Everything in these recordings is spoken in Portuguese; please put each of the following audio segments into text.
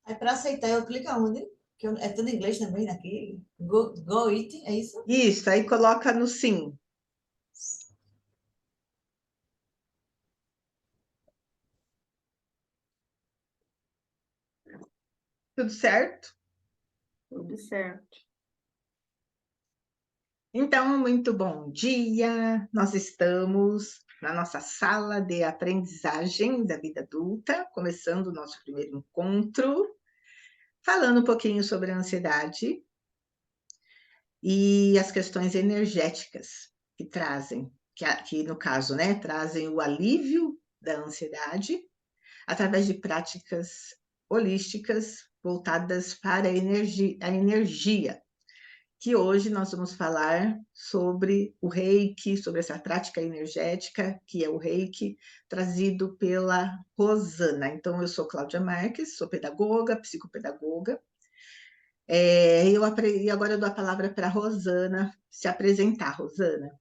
Aí para aceitar eu clico aonde? É tudo em inglês também aqui. Go it, é isso? Isso, aí coloca no sim. Tudo certo? Tudo certo. Então, muito bom dia. Nós estamos na nossa sala de aprendizagem da vida adulta, começando o nosso primeiro encontro, falando um pouquinho sobre a ansiedade e as questões energéticas que trazem, que no caso, né, trazem o alívio da ansiedade através de práticas holísticas voltadas para a energia, que hoje nós vamos falar sobre o Reiki, sobre essa prática energética, que é o Reiki, trazido pela Rosana. Então, eu sou Cláudia Marques, sou pedagoga, psicopedagoga, e agora eu dou a palavra para a Rosana se apresentar. Rosana.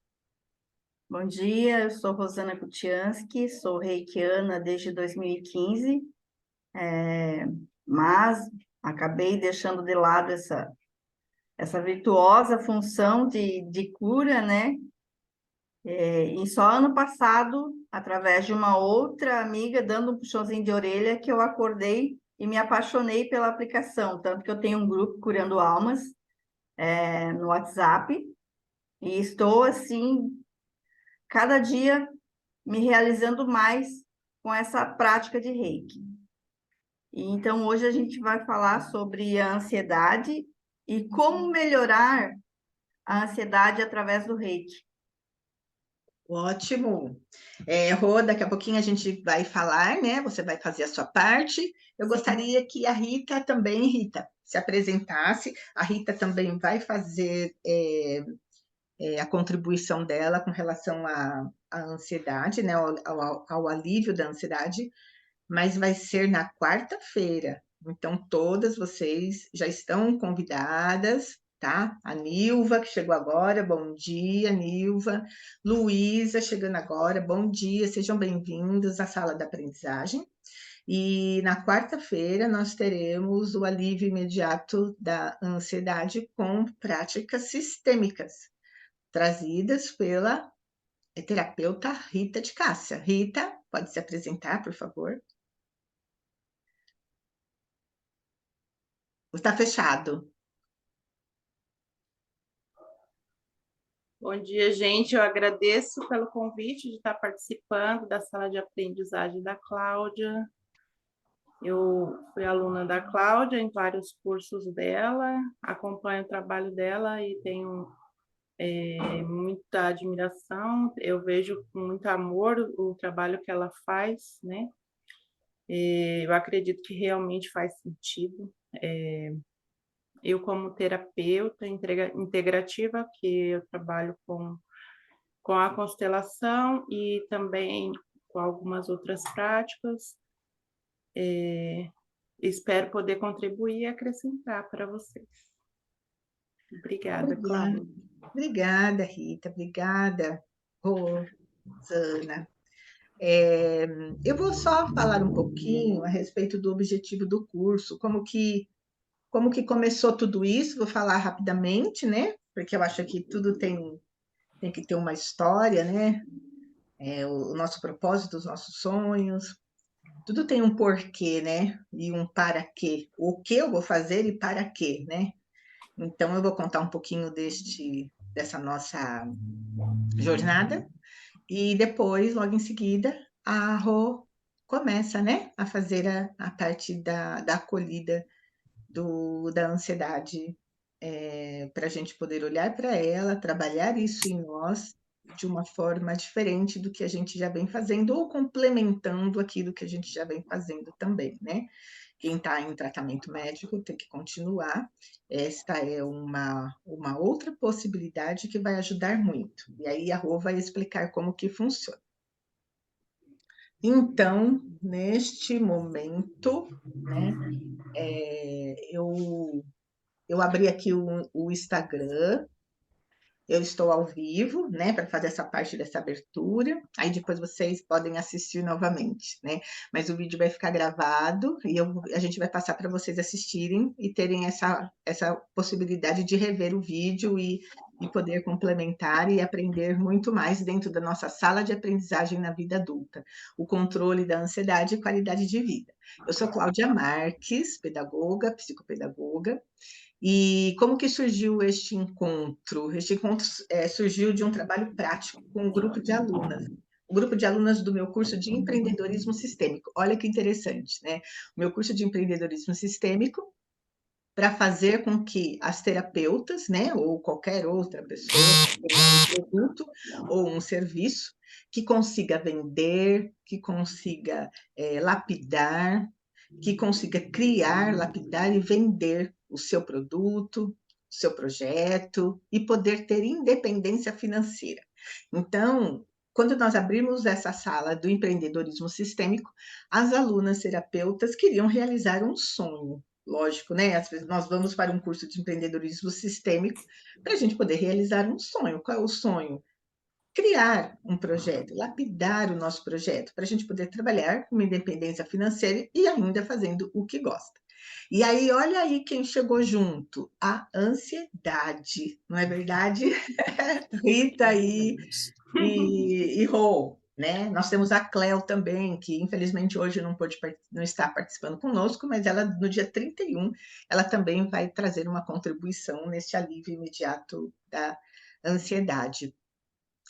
Bom dia, eu sou Rosana Kutiansky, sou reikiana desde 2015, mas acabei deixando de lado essa virtuosa função de cura, né? E só ano passado, através de uma outra amiga dando um puxãozinho de orelha, que eu acordei e me apaixonei pela aplicação. Tanto que eu tenho um grupo Curando Almas, no WhatsApp, e estou, assim, cada dia me realizando mais com essa prática de Reiki. E então, hoje a gente vai falar sobre a ansiedade e como melhorar a ansiedade através do Reiki. Ótimo. Rô, daqui a pouquinho a gente vai falar, né? Você vai fazer a sua parte. Eu gostaria que a Rita também, Rita, se apresentasse. A Rita também vai fazer a contribuição dela com relação à ansiedade, né? Ao alívio da ansiedade, mas vai ser na quarta-feira. Então, todas vocês já estão convidadas, tá? A Nilva, que chegou agora, bom dia, Nilva. Luísa, chegando agora, bom dia, sejam bem-vindos à sala da aprendizagem. E na quarta-feira nós teremos o alívio imediato da ansiedade com práticas sistêmicas, trazidas pela terapeuta Rita de Cássia. Rita, pode se apresentar, por favor? Está fechado. Bom dia, gente. Eu agradeço pelo convite de estar participando da sala de aprendizagem da Cláudia. Eu fui aluna da Cláudia em vários cursos dela, acompanho o trabalho dela e tenho muita admiração. Eu vejo com muito amor o trabalho que ela faz, né? Eu acredito que realmente faz sentido. Eu, como terapeuta integrativa, que eu trabalho com a constelação e também com algumas outras práticas, espero poder contribuir e acrescentar para vocês. Obrigada, Cláudia. Obrigada, Rita. Obrigada, Rosana. Eu vou só falar um pouquinho a respeito do objetivo do curso, como que começou tudo isso. Vou falar rapidamente, né? Porque eu acho que tudo tem que ter uma história, né? O nosso propósito, os nossos sonhos, tudo tem um porquê, né? E um para quê. O que eu vou fazer e para quê, né? Então, eu vou contar um pouquinho dessa nossa jornada e depois, logo em seguida, a Rô começa, né, a fazer a parte da acolhida da ansiedade, para a gente poder olhar para ela, trabalhar isso em nós de uma forma diferente do que a gente já vem fazendo, ou complementando aquilo que a gente já vem fazendo também, né? Quem está em tratamento médico tem que continuar. Esta é uma outra possibilidade que vai ajudar muito. E aí a Rô vai explicar como que funciona. Então, neste momento, né, eu abri aqui o Instagram eu estou ao vivo, né, para fazer essa parte dessa abertura, aí depois vocês podem assistir novamente, né, mas o vídeo vai ficar gravado e a gente vai passar para vocês assistirem e terem essa possibilidade de rever o vídeo e poder complementar e aprender muito mais dentro da nossa sala de aprendizagem na vida adulta, o controle da ansiedade e qualidade de vida. Eu sou Cláudia Marques, pedagoga, psicopedagoga. E como que surgiu este encontro? Este encontro surgiu de um trabalho prático com um grupo de alunas. O grupo de alunas do meu curso de empreendedorismo sistêmico. Olha que interessante, né? O meu curso de empreendedorismo sistêmico, para fazer com que as terapeutas, né, ou qualquer outra pessoa que tenha um produto ou um serviço, que consiga vender, que consiga lapidar, que consiga criar, lapidar e vender o seu produto, o seu projeto e poder ter independência financeira. Então, quando nós abrimos essa sala do empreendedorismo sistêmico, as alunas terapeutas queriam realizar um sonho. Lógico, né? Às vezes nós vamos para um curso de empreendedorismo sistêmico para a gente poder realizar um sonho. Qual é o sonho? Criar um projeto, lapidar o nosso projeto, para a gente poder trabalhar com uma independência financeira e ainda fazendo o que gosta. E aí, olha aí quem chegou junto, a ansiedade, não é verdade? Rita e Rô, né? Nós temos a Cléo também, que infelizmente hoje não está participando conosco, mas ela no dia 31, ela também vai trazer uma contribuição nesse alívio imediato da ansiedade.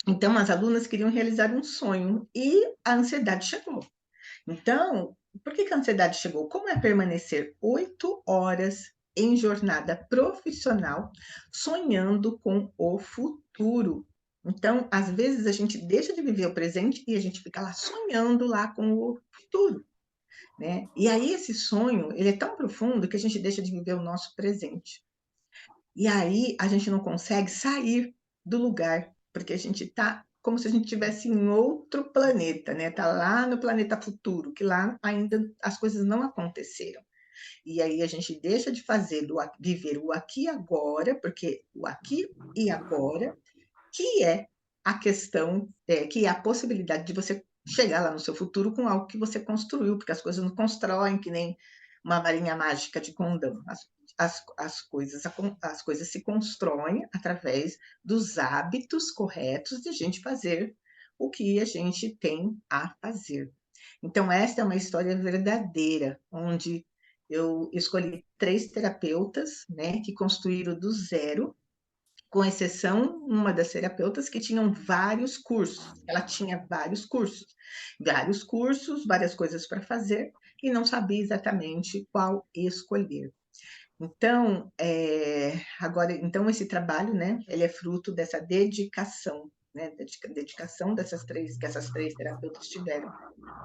Então, as alunas queriam realizar um sonho e a ansiedade chegou. Então, por que a ansiedade chegou? Como é permanecer 8 horas em jornada profissional sonhando com o futuro? Então, às vezes a gente deixa de viver o presente e a gente fica lá sonhando lá com o futuro, né? E aí esse sonho, ele é tão profundo que a gente deixa de viver o nosso presente. E aí a gente não consegue sair do lugar, porque a gente está como se a gente estivesse em outro planeta, né? Tá lá no planeta futuro, que lá ainda as coisas não aconteceram. E aí a gente deixa de viver o aqui e agora, porque o aqui e agora, que é a questão, que é a possibilidade de você chegar lá no seu futuro com algo que você construiu, porque as coisas não constroem que nem uma varinha mágica de condão. As coisas se constroem através dos hábitos corretos de a gente fazer o que a gente tem a fazer. Então, esta é uma história verdadeira, onde eu escolhi 3 terapeutas, né, que construíram do zero, com exceção uma das terapeutas que tinham vários cursos. Ela tinha vários cursos, várias coisas para fazer, e não sabia exatamente qual escolher. Então, então esse trabalho, né, ele é fruto dessa dedicação, né, dedicação que essas 3 terapeutas tiveram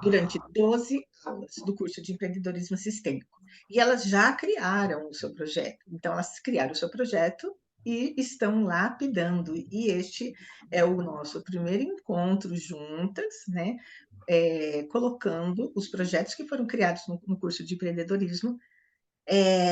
durante 12 aulas do curso de empreendedorismo sistêmico. E elas já criaram o seu projeto. Então, elas criaram o seu projeto e estão lapidando. E este é o nosso primeiro encontro juntas, né, colocando os projetos que foram criados no curso de empreendedorismo,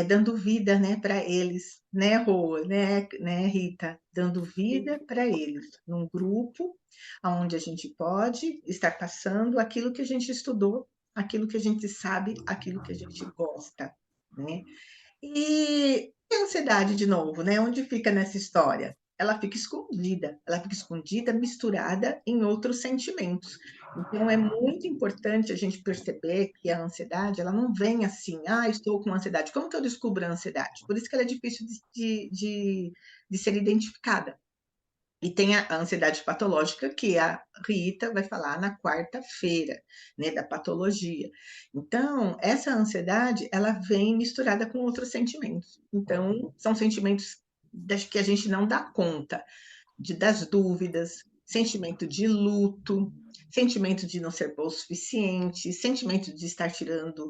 dando vida, né, para eles, né, Rô, né, Rita, dando vida para eles, num grupo onde a gente pode estar passando aquilo que a gente estudou, aquilo que a gente sabe, aquilo que a gente gosta, né? E a ansiedade, de novo, né? Onde fica nessa história? Ela fica escondida, misturada em outros sentimentos. Então, é muito importante a gente perceber que a ansiedade, ela não vem assim, estou com ansiedade. Como que eu descubro a ansiedade? Por isso que ela é difícil de ser identificada. E tem a ansiedade patológica, que a Rita vai falar na quarta-feira, né, da patologia. Então, essa ansiedade, ela vem misturada com outros sentimentos. Então, são sentimentos que a gente não dá conta, das dúvidas, sentimento de luto, sentimento de não ser bom o suficiente, sentimento de estar tirando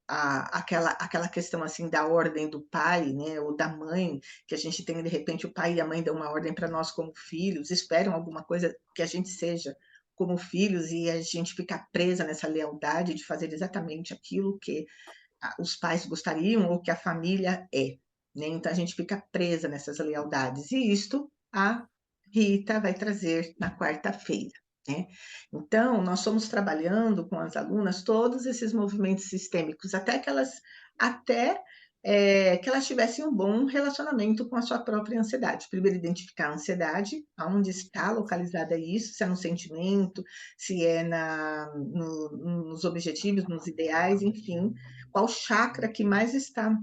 aquela questão assim da ordem do pai, né, ou da mãe, que a gente tem de repente o pai e a mãe dão uma ordem para nós como filhos, esperam alguma coisa que a gente seja como filhos e a gente fica presa nessa lealdade de fazer exatamente aquilo que os pais gostariam ou que a família é. né? Então, a gente fica presa nessas lealdades. E isto a Rita vai trazer na quarta-feira, né? Então, nós estamos trabalhando com as alunas todos esses movimentos sistêmicos, até que elas tivessem um bom relacionamento com a sua própria ansiedade. Primeiro, identificar a ansiedade, aonde está localizada isso, se é no sentimento, se é nos objetivos, nos ideais, enfim, qual chakra que mais está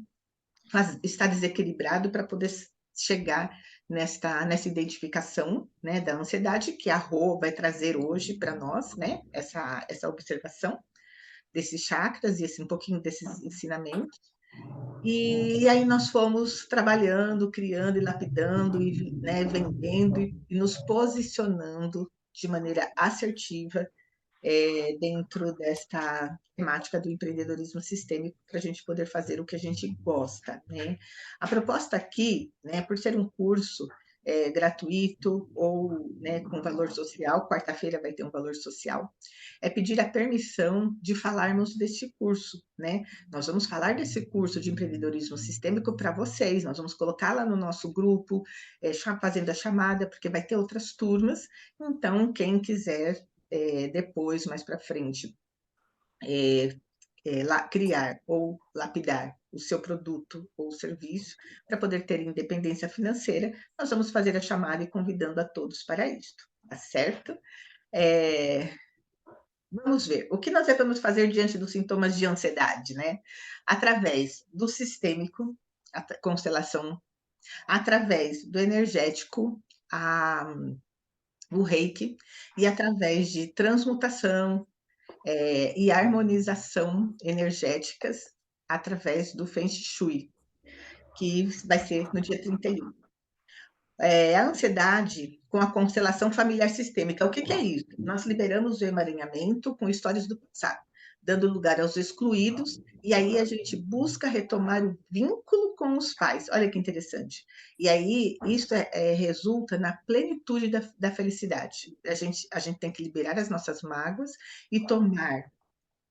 desequilibrado para poder chegar nessa identificação, né, da ansiedade, que a Rô vai trazer hoje para nós, né, essa observação desses chakras e um pouquinho desses ensinamentos. E aí nós fomos trabalhando, criando e lapidando, e, né, vendendo e nos posicionando de maneira assertiva dentro desta temática do empreendedorismo sistêmico, para a gente poder fazer o que a gente gosta, né? A proposta aqui, né, por ser um curso gratuito ou, né, com valor social, quarta-feira vai ter um valor social, é pedir a permissão de falarmos desse curso, né? Nós vamos falar desse curso de empreendedorismo sistêmico para vocês, nós vamos colocar lá no nosso grupo, fazendo a chamada, porque vai ter outras turmas, então quem quiser depois, mais para frente, criar ou lapidar o seu produto ou serviço para poder ter independência financeira, nós vamos fazer a chamada e convidando a todos para isto, tá certo? Vamos ver, o que nós devemos fazer diante dos sintomas de ansiedade, né? Através do sistêmico, a constelação, através do energético, o reiki, e através de transmutação e harmonização energéticas através do Feng Shui, que vai ser no dia 31. A ansiedade com a constelação familiar sistêmica. O que é isso? Nós liberamos o emaranhamento com histórias do passado, dando lugar aos excluídos, e aí a gente busca retomar o vínculo com os pais. Olha que interessante. E aí, isso resulta na plenitude da felicidade. A gente tem que liberar as nossas mágoas e tomar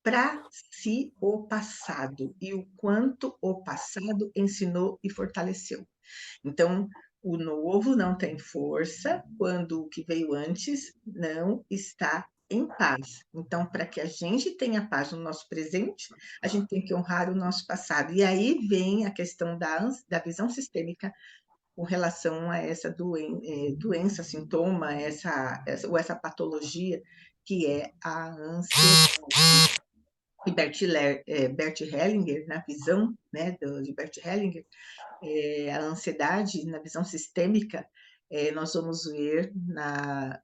para si o passado, e o quanto o passado ensinou e fortaleceu. Então, o novo não tem força quando o que veio antes não está em paz. Então, para que a gente tenha paz no nosso presente, a gente tem que honrar o nosso passado. E aí vem a questão da visão sistêmica com relação a essa doença, sintoma, essa patologia que é a ansiedade. E Bert Hellinger, na visão, né, de Bert Hellinger, a ansiedade na visão sistêmica, nós vamos ver na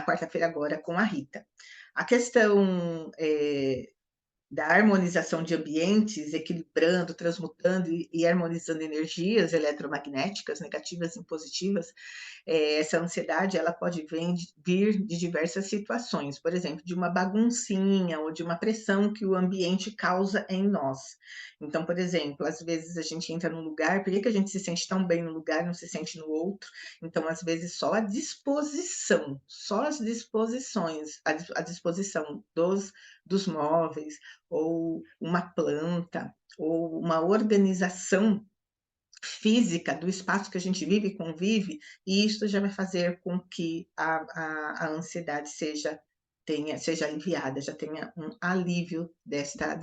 quarta-feira agora com a Rita. A questão da harmonização de ambientes, equilibrando, transmutando e harmonizando energias eletromagnéticas, negativas e positivas, essa ansiedade ela pode vir de diversas situações, por exemplo, de uma baguncinha ou de uma pressão que o ambiente causa em nós. Então, por exemplo, às vezes a gente entra num lugar, por que a gente se sente tão bem no lugar e não se sente no outro? Então, às vezes, só as disposições, a disposição dos móveis, ou uma planta, ou uma organização física do espaço que a gente vive e convive, e isso já vai fazer com que a ansiedade seja aliviada, já tenha um alívio desta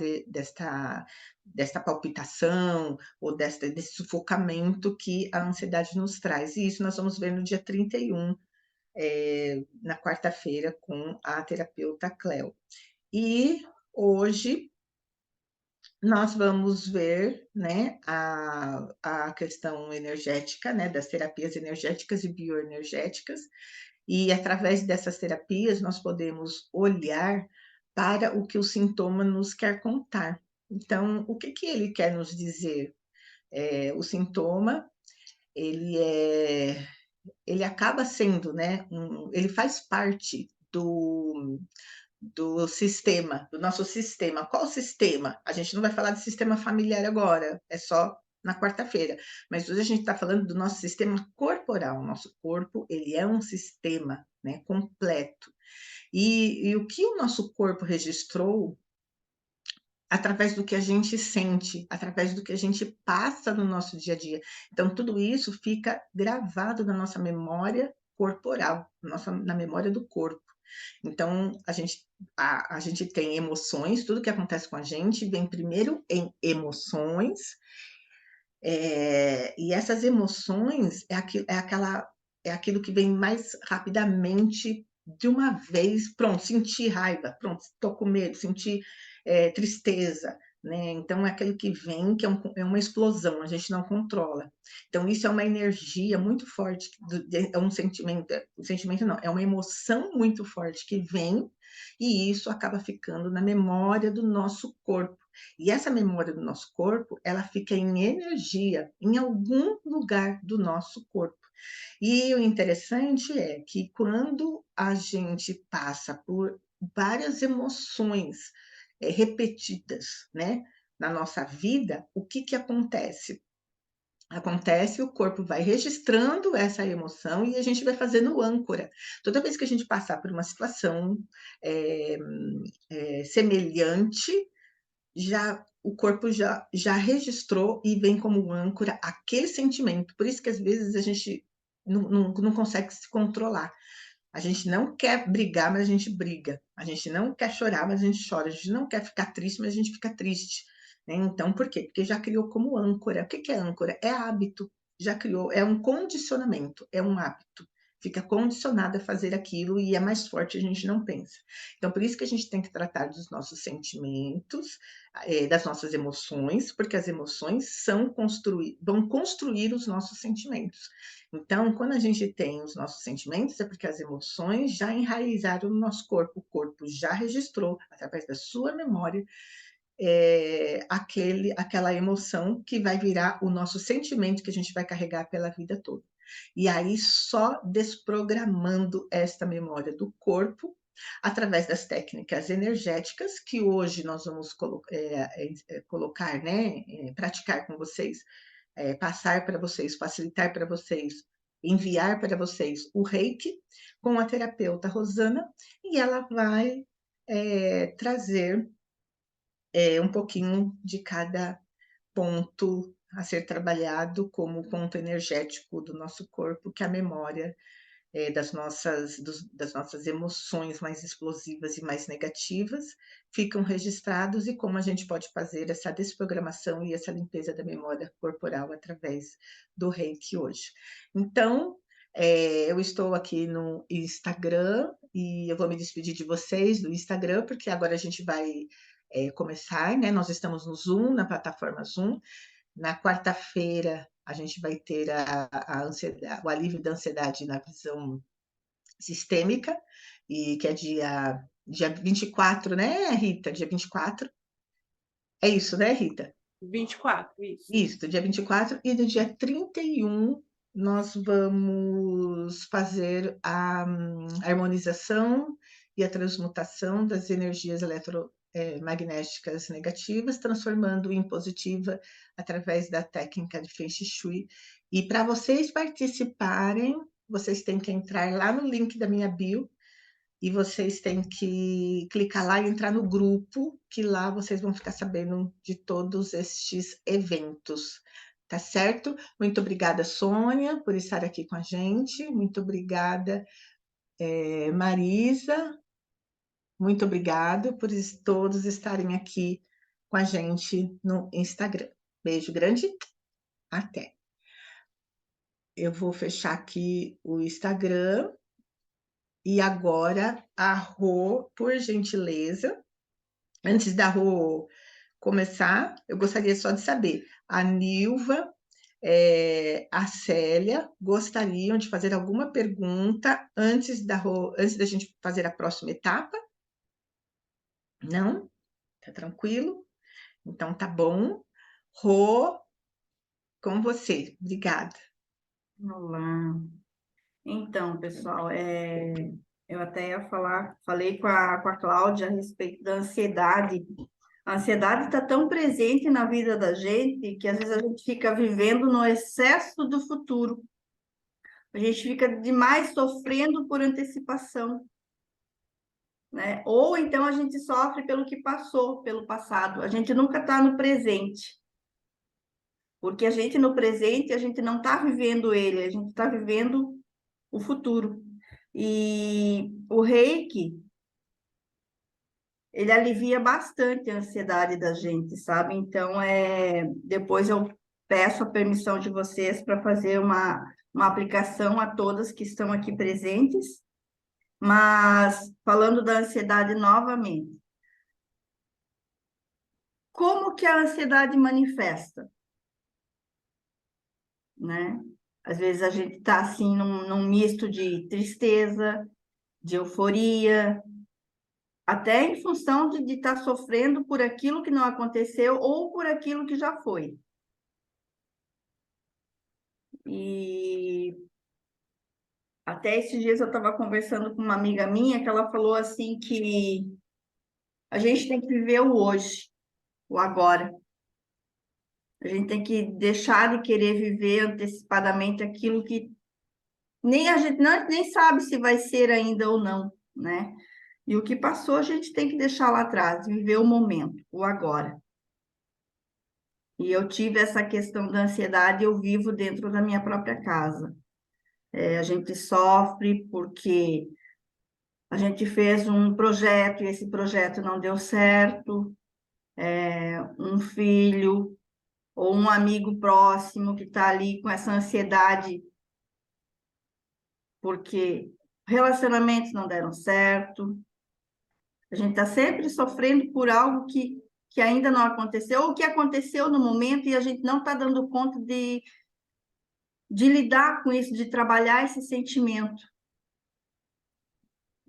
palpitação ou desse sufocamento que a ansiedade nos traz. E isso nós vamos ver no dia 31, na quarta-feira, com a terapeuta Cléo. E hoje nós vamos ver, né, a questão energética, né, das terapias energéticas e bioenergéticas, e através dessas terapias nós podemos olhar para o que o sintoma nos quer contar. Então, o que ele quer nos dizer? O sintoma, ele acaba sendo, né, ele faz parte do sistema, do nosso sistema. Qual sistema? A gente não vai falar de sistema familiar agora, é só na quarta-feira. Mas hoje a gente está falando do nosso sistema corporal. Nosso corpo, ele é um sistema, né, completo. E o que o nosso corpo registrou através do que a gente sente, através do que a gente passa no nosso dia a dia. Então, tudo isso fica gravado na nossa memória corporal, na memória do corpo. Então, a gente tem emoções, tudo que acontece com a gente vem primeiro em emoções, e essas emoções é aquilo que vem mais rapidamente de uma vez, pronto, senti raiva, pronto, estou com medo, senti tristeza, né? Então, é aquilo que vem, que é uma explosão, a gente não controla. Então, isso é uma energia muito forte, é um sentimento não, é uma emoção muito forte que vem, e isso acaba ficando na memória do nosso corpo. E essa memória do nosso corpo, ela fica em energia, em algum lugar do nosso corpo. E o interessante é que quando a gente passa por várias emoções repetidas, né, na nossa vida, o que que acontece? Acontece, o corpo vai registrando essa emoção e a gente vai fazendo âncora. Toda vez que a gente passar por uma situação semelhante, o corpo já registrou e vem como âncora aquele sentimento. Por isso que às vezes a gente não consegue se controlar. A gente não quer brigar, mas a gente briga. A gente não quer chorar, mas a gente chora. A gente não quer ficar triste, mas a gente fica triste, né? Então, por quê? Porque já criou como âncora. O que é âncora? É hábito. Já criou, é um condicionamento, é um hábito. Fica condicionado a fazer aquilo e é mais forte, a gente não pensa. Então, por isso que a gente tem que tratar dos nossos sentimentos, das nossas emoções, porque as emoções vão construir os nossos sentimentos. Então, quando a gente tem os nossos sentimentos, é porque as emoções já enraizaram no nosso corpo, o corpo já registrou, através da sua memória, aquela emoção que vai virar o nosso sentimento que a gente vai carregar pela vida toda. E aí, só desprogramando esta memória do corpo, através das técnicas energéticas, que hoje nós vamos colocar, né, praticar com vocês, passar para vocês, facilitar para vocês, enviar para vocês o Reiki com a terapeuta Rosana, e ela vai trazer um pouquinho de cada ponto a ser trabalhado como ponto energético do nosso corpo, que é a memória das nossas emoções mais explosivas e mais negativas ficam registrados, e como a gente pode fazer essa desprogramação e essa limpeza da memória corporal através do Reiki hoje. Então, eu estou aqui no Instagram e eu vou me despedir de vocês do Instagram, porque agora a gente vai começar, né? Nós estamos no Zoom, na plataforma Zoom. Na quarta-feira, a gente vai ter o alívio da ansiedade na visão sistêmica, e que é dia 24, né, Rita? Dia 24. É isso, né, Rita? 24, isso. Isso, dia 24. E no dia 31, nós vamos fazer a harmonização e a transmutação das energias magnéticas negativas, transformando em positiva através da técnica de Feng Shui. E para vocês participarem, vocês têm que entrar lá no link da minha bio, e vocês têm que clicar lá e entrar no grupo, que lá vocês vão ficar sabendo de todos estes eventos, tá certo? Muito obrigada, Sônia, por estar aqui com a gente. Muito obrigada, Marisa. Muito obrigada por todos estarem aqui com a gente no Instagram. Beijo grande, até. Eu vou fechar aqui o Instagram. E agora, a Rô, por gentileza, antes da Rô começar, eu gostaria só de saber, a Nilva, a Célia, gostariam de fazer alguma pergunta antes da gente fazer a próxima etapa? Não? Tá tranquilo? Então, tá bom. Rô, com você. Obrigada. Olá. Então, pessoal, eu até falei com a Cláudia a respeito da ansiedade. A ansiedade está tão presente na vida da gente que às vezes a gente fica vivendo no excesso do futuro. A gente fica demais sofrendo por antecipação. né? Ou então a gente sofre pelo que passou, pelo passado. A gente nunca está no presente. Porque a gente no presente, a gente não está vivendo ele, a gente está vivendo o futuro. E o Reiki, ele alivia bastante a ansiedade da gente, sabe? Então, depois eu peço a permissão de vocês para fazer uma aplicação a todas que estão aqui presentes. Mas, falando da ansiedade novamente, como que a ansiedade manifesta, né? Às vezes a gente está assim num misto de tristeza, de euforia, até em função de estar sofrendo por aquilo que não aconteceu ou por aquilo que já foi. E até esses dias eu estava conversando com uma amiga minha que ela falou assim que a gente tem que viver o hoje, o agora. A gente tem que deixar de querer viver antecipadamente aquilo que nem a gente nem sabe se vai ser ainda ou não, né? E o que passou a gente tem que deixar lá atrás, viver o momento, o agora. E eu tive essa questão da ansiedade, eu vivo dentro da minha própria casa. A gente sofre porque a gente fez um projeto e esse projeto não deu certo. Um filho ou um amigo próximo que está ali com essa ansiedade porque relacionamentos não deram certo. A gente está sempre sofrendo por algo que ainda não aconteceu, ou que aconteceu no momento e a gente não está dando conta de lidar com isso, de trabalhar esse sentimento.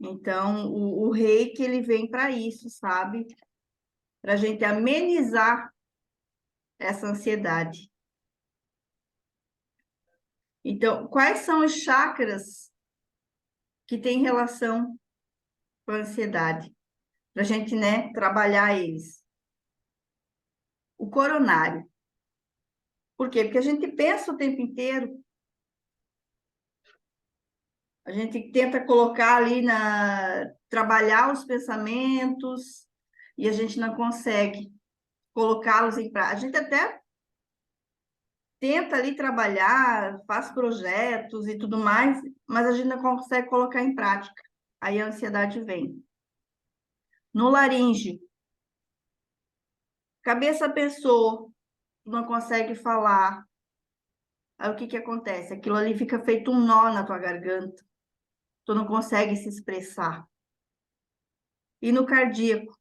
Então, o Reiki, ele vem para isso, sabe? Para a gente amenizar essa ansiedade. Então, quais são os chakras que têm relação com a ansiedade? Para a gente, né, trabalhar eles. O coronário. Por quê? Porque a gente pensa o tempo inteiro. A gente tenta colocar ali trabalhar os pensamentos e a gente não consegue colocá-los em prática. A gente até tenta ali trabalhar, faz projetos e tudo mais, mas a gente não consegue colocar em prática. Aí a ansiedade vem. No laríngeo, cabeça pensou, não consegue falar. Aí o que acontece? Aquilo ali fica feito um nó na tua garganta. Tu não consegue se expressar. E no cardíaco,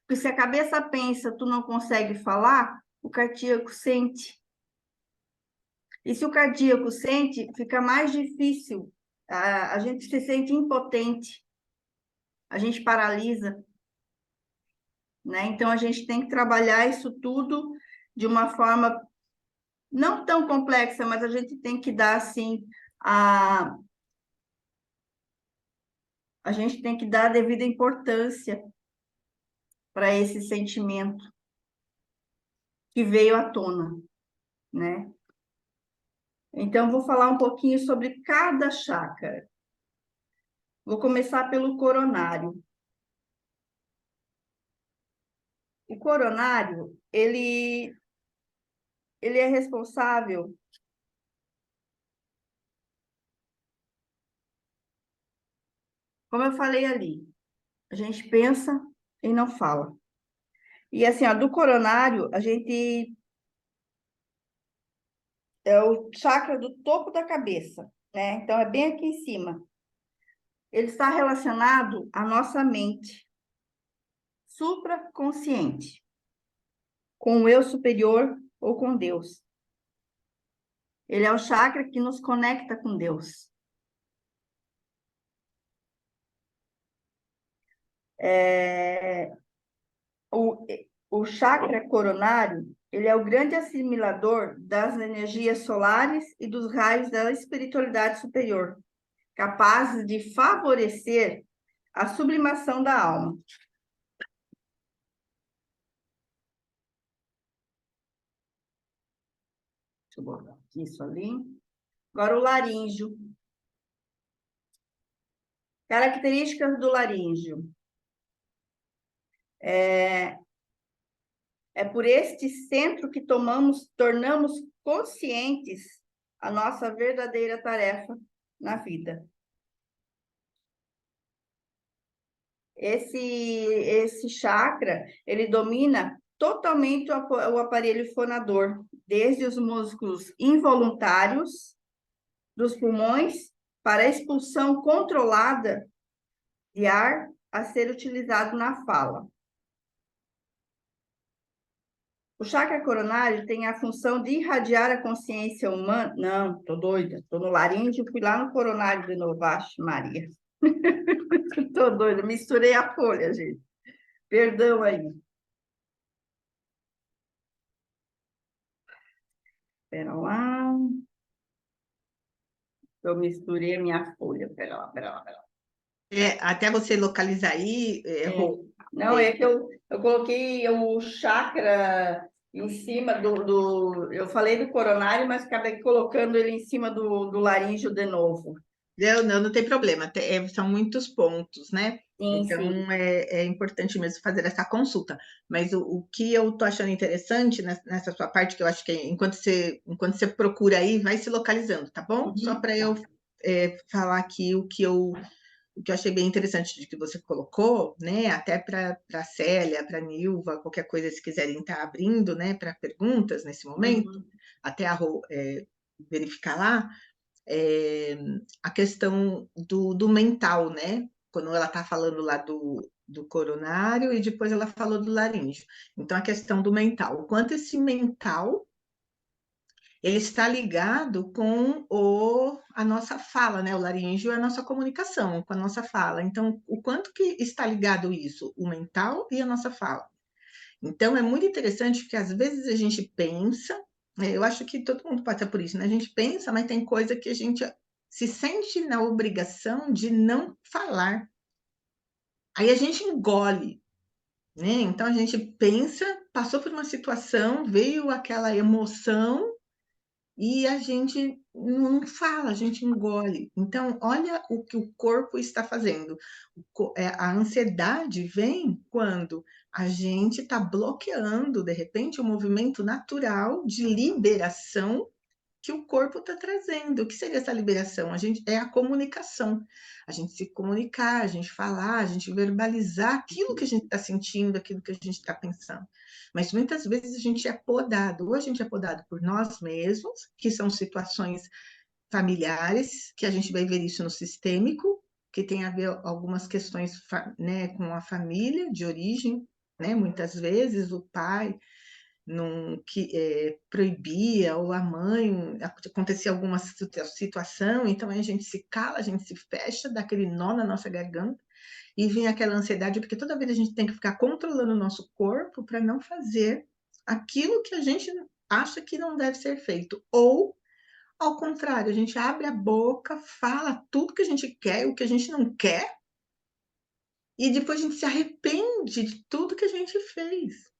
porque se a cabeça pensa, tu não consegue falar, o cardíaco sente. E se o cardíaco sente, fica mais difícil. A gente se sente impotente. A gente paralisa. Né? Então, a gente tem que trabalhar isso tudo de uma forma não tão complexa, mas a gente tem que dar, assim, a gente tem que dar a devida importância para esse sentimento que veio à tona, né? Então, vou falar um pouquinho sobre cada chakra. Vou começar pelo coronário. O coronário, ele é responsável como eu falei ali, a gente pensa e não fala. E assim, ó, do coronário, a gente é o chakra do topo da cabeça, né? Então é bem aqui em cima. Ele está relacionado à nossa mente supraconsciente, com o eu superior ou com Deus. Ele é o chakra que nos conecta com Deus. O chakra coronário, ele é o grande assimilador das energias solares e dos raios da espiritualidade superior, capazes de favorecer a sublimação da alma. Deixa eu botar isso ali. Agora o laríngeo. Características do laríngeo. É por este centro que tornamos conscientes a nossa verdadeira tarefa na vida. Esse chakra, ele domina totalmente o aparelho fonador, desde os músculos involuntários dos pulmões para a expulsão controlada de ar a ser utilizado na fala. O chakra coronário tem a função de irradiar a consciência humana. Não, tô doida, tô no laríngeo, fui lá no coronário de novo, acho, Maria. Tô doida, misturei a folha, gente. Perdão aí. Espera lá. Eu misturei a minha folha. Espera lá, espera lá, espera lá. Até você localizar aí, Rô. Não, é que eu coloquei o chakra em cima eu falei do coronário, mas acabei colocando ele em cima do laríngeo de novo. Não tem problema, são muitos pontos, né? Sim, Então, sim. é importante mesmo fazer essa consulta. Mas o que eu tô achando interessante nessa sua parte, que eu acho que enquanto você procura aí, vai se localizando, tá bom? Uhum, Só para tá. eu falar aqui o que eu achei bem interessante de que você colocou, né? Até para a Célia, para a Nilva, qualquer coisa, se quiserem estar abrindo, né, para perguntas nesse momento, Uhum. até a Rô, verificar lá a questão do mental, né? Quando ela está falando lá do coronário e depois ela falou do laríngeo. Então, a questão do mental. O quanto esse mental ele está ligado com a nossa fala, né? O laríngeo é a nossa comunicação com a nossa fala. Então, o quanto que está ligado isso? O mental e a nossa fala. Então, é muito interessante porque às vezes a gente pensa, eu acho que todo mundo passa por isso, né? A gente pensa, mas tem coisa que a gente se sente na obrigação de não falar. Aí a gente engole, né? Então a gente pensa, passou por uma situação, veio aquela emoção e a gente não fala, a gente engole. Então, olha o que o corpo está fazendo. A ansiedade vem quando a gente está bloqueando, de repente, o movimento natural de liberação que o corpo está trazendo. O que seria essa liberação? É a comunicação. A gente se comunicar, a gente falar, a gente verbalizar aquilo que a gente está sentindo, aquilo que a gente está pensando. Mas muitas vezes a gente é podado, ou a gente é podado por nós mesmos, que são situações familiares, que a gente vai ver isso no sistêmico, que tem a ver algumas questões, né, com a família de origem, né? Muitas vezes o pai que proibia, ou a mãe, acontecia alguma situação, então a gente se cala, a gente se fecha, dá aquele nó na nossa garganta, e vem aquela ansiedade, porque toda vez a gente tem que ficar controlando o nosso corpo para não fazer aquilo que a gente acha que não deve ser feito, ou ao contrário, a gente abre a boca, fala tudo que a gente quer, o que a gente não quer, e depois a gente se arrepende de tudo que a gente fez.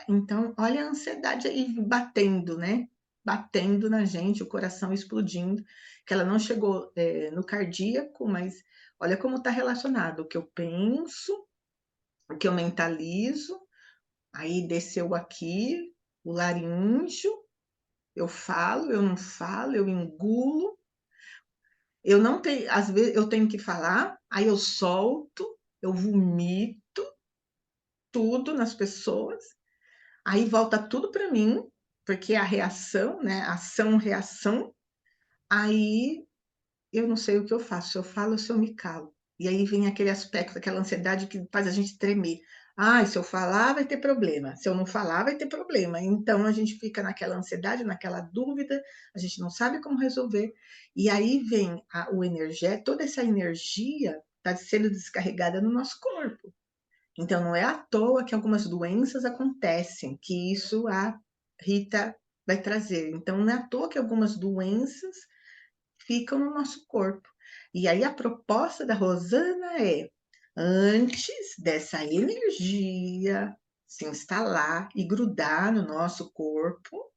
Então, olha a ansiedade aí batendo, né? Batendo na gente, o coração explodindo, que ela não chegou no cardíaco, mas olha como está relacionado. O que eu penso, o que eu mentalizo, aí desceu aqui, o laríngeo, eu falo, eu não falo, eu engulo, eu não tenho, às vezes eu tenho que falar, aí eu solto, eu vomito tudo nas pessoas. Aí volta tudo para mim, porque a reação, né? Ação-reação. Aí eu não sei o que eu faço, se eu falo ou se eu me calo. E aí vem aquele aspecto, aquela ansiedade que faz a gente tremer. Ah, se eu falar, vai ter problema. Se eu não falar, vai ter problema. Então a gente fica naquela ansiedade, naquela dúvida, a gente não sabe como resolver. E aí vem toda essa energia está sendo descarregada no nosso corpo. Então, não é à toa que algumas doenças acontecem, que isso a Rita vai trazer. Então, não é à toa que algumas doenças ficam no nosso corpo. E aí, a proposta da Rosana é: antes dessa energia se instalar e grudar no nosso corpo,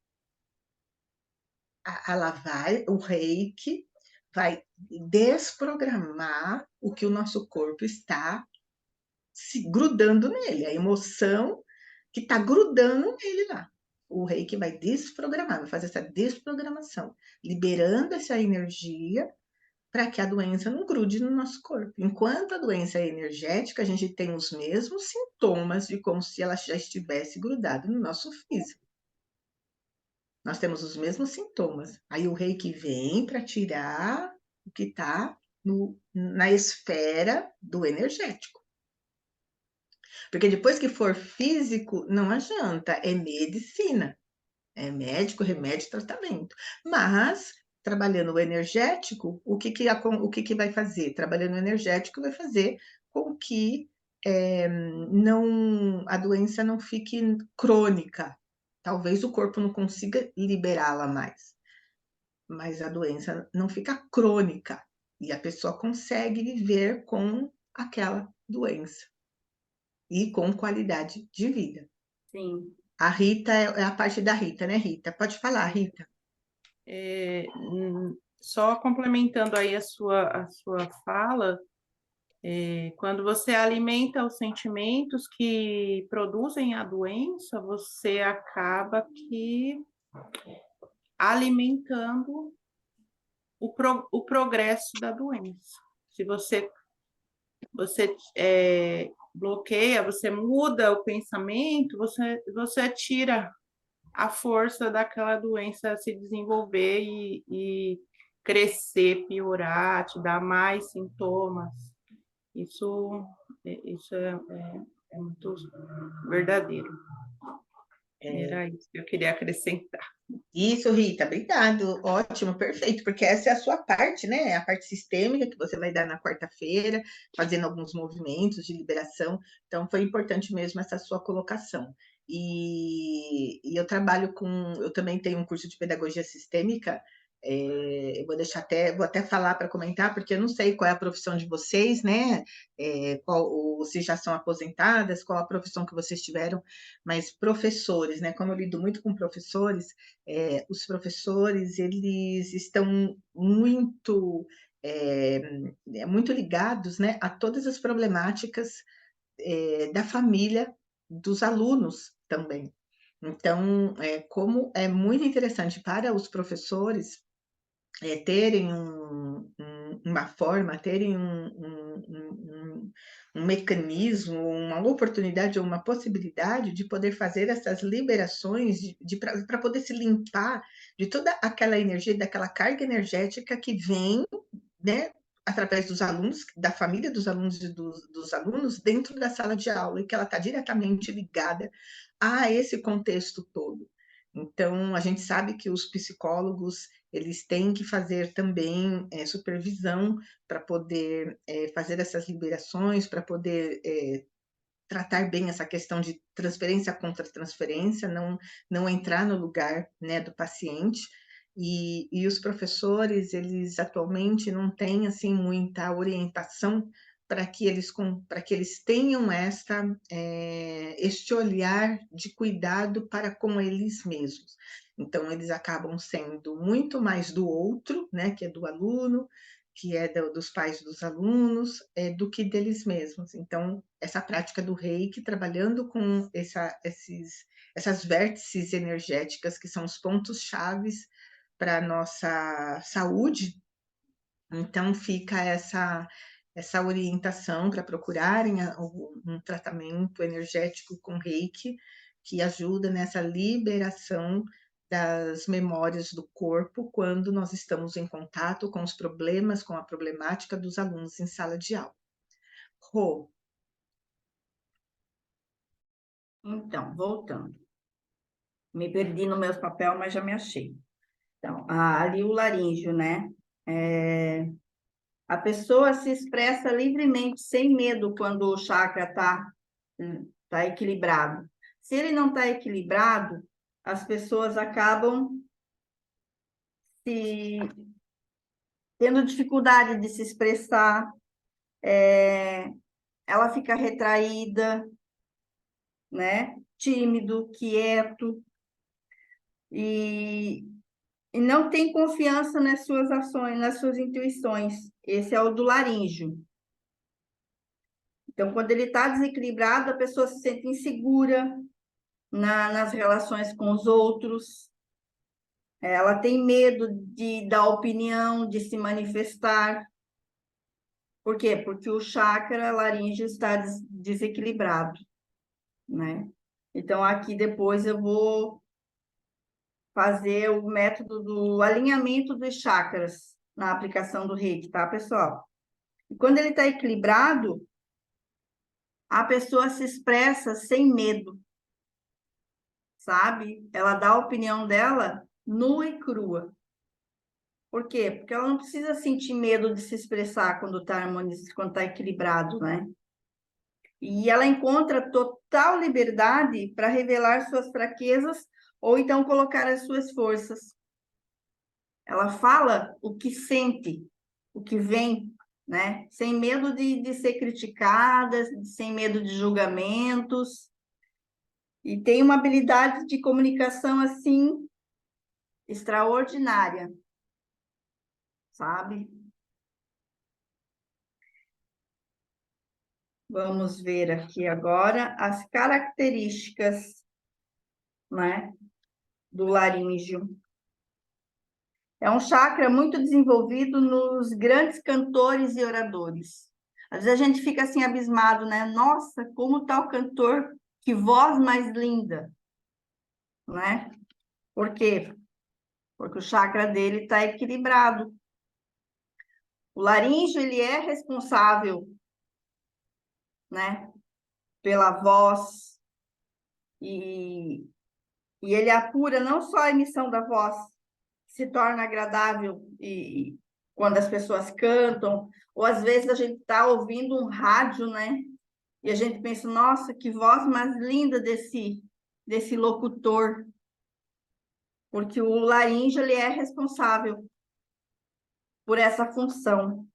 o reiki vai desprogramar o que o nosso corpo está se grudando nele, a emoção que está grudando nele lá. O reiki vai desprogramar, vai fazer essa desprogramação, liberando essa energia para que a doença não grude no nosso corpo. Enquanto a doença é energética, a gente tem os mesmos sintomas de como se ela já estivesse grudada no nosso físico. Nós temos os mesmos sintomas. Aí o reiki vem para tirar o que está na esfera do energético. Porque depois que for físico, não adianta, é medicina. É médico, remédio, tratamento. Mas, trabalhando o energético, o que vai fazer? Trabalhando o energético vai fazer com que a doença não fique crônica. Talvez o corpo não consiga liberá-la mais. Mas a doença não fica crônica. E a pessoa consegue viver com aquela doença. E com qualidade de vida. Sim. A Rita é a parte da Rita, né, Rita? Pode falar, Rita. Só complementando aí a sua fala, quando você alimenta os sentimentos que produzem a doença, você acaba que alimentando o progresso da doença. Se você bloqueia, você muda o pensamento, você tira a força daquela doença se desenvolver e crescer, piorar, te dar mais sintomas. Isso é muito verdadeiro. Era isso que eu queria acrescentar. Isso, Rita, obrigado. Ótimo, perfeito, porque essa é a sua parte, né? A parte sistêmica que você vai dar na quarta-feira, fazendo alguns movimentos de liberação. Então, foi importante mesmo essa sua colocação. E eu também tenho um curso de pedagogia sistêmica. Eu vou até falar para comentar, porque eu não sei qual é a profissão de vocês, né? Se já são aposentadas, qual a profissão que vocês tiveram, mas professores, né? Como eu lido muito com professores, os professores, eles estão muito ligados, né, a todas as problemáticas da família dos alunos também. Então, como é muito interessante para os professores terem uma forma, terem um mecanismo, uma oportunidade ou uma possibilidade de poder fazer essas liberações, para poder se limpar de toda aquela energia, daquela carga energética que vem, né, através dos alunos, da família dos alunos e dos alunos, dentro da sala de aula, e que ela está diretamente ligada a esse contexto todo. Então, a gente sabe que os psicólogos, eles têm que fazer também supervisão para poder fazer essas liberações, para poder tratar bem essa questão de transferência contra transferência, não entrar no lugar, né, do paciente. E os professores, eles atualmente não têm assim muita orientação para que eles tenham este olhar de cuidado para com eles mesmos. Então, eles acabam sendo muito mais do outro, né, que é do aluno, que é dos pais dos alunos, do que deles mesmos. Então, essa prática do reiki, trabalhando com essas vértices energéticas, que são os pontos chaves para a nossa saúde, então fica essa orientação para procurarem um tratamento energético com reiki, que ajuda nessa liberação das memórias do corpo quando nós estamos em contato com os problemas, com a problemática dos alunos em sala de aula. Rô. Então, voltando. Me perdi no meu papel, mas já me achei. Então, ali o laríngeo, né? A pessoa se expressa livremente, sem medo, quando o chakra tá equilibrado. Se ele não está equilibrado, as pessoas acabam tendo dificuldade de se expressar, ela fica retraída, né? Tímido, quieto, e não tem confiança nas suas ações, nas suas intuições. Esse é o do laríngeo. Então, quando ele está desequilibrado, a pessoa se sente insegura nas relações com os outros, ela tem medo de dar opinião, de se manifestar. Por quê? Porque o chakra laríngeo está desequilibrado, né? Então, aqui depois eu vou fazer o método do alinhamento dos chakras na aplicação do Reiki, tá, pessoal? E quando ele está equilibrado, a pessoa se expressa sem medo, sabe? Ela dá a opinião dela nua e crua. Por quê? Porque ela não precisa sentir medo de se expressar quando está harmonizado, quando está equilibrado, né? E ela encontra total liberdade para revelar suas fraquezas ou então colocar as suas forças. Ela fala o que sente, o que vem, né? Sem medo de ser criticada, sem medo de julgamentos. E tem uma habilidade de comunicação, assim, extraordinária, sabe? Vamos ver aqui agora as características, né, do laríngeo. É um chakra muito desenvolvido nos grandes cantores e oradores. Às vezes a gente fica assim abismado, né? Nossa, como tal cantor, que voz mais linda, né? Por quê? Porque o chakra dele está equilibrado. O laríngeo, ele é responsável, né, pela voz e ele apura não só a emissão da voz, se torna agradável e quando as pessoas cantam, ou às vezes a gente está ouvindo um rádio, né? E a gente pensa, nossa, que voz mais linda desse locutor. Porque o laríngeo, ele é responsável por essa função.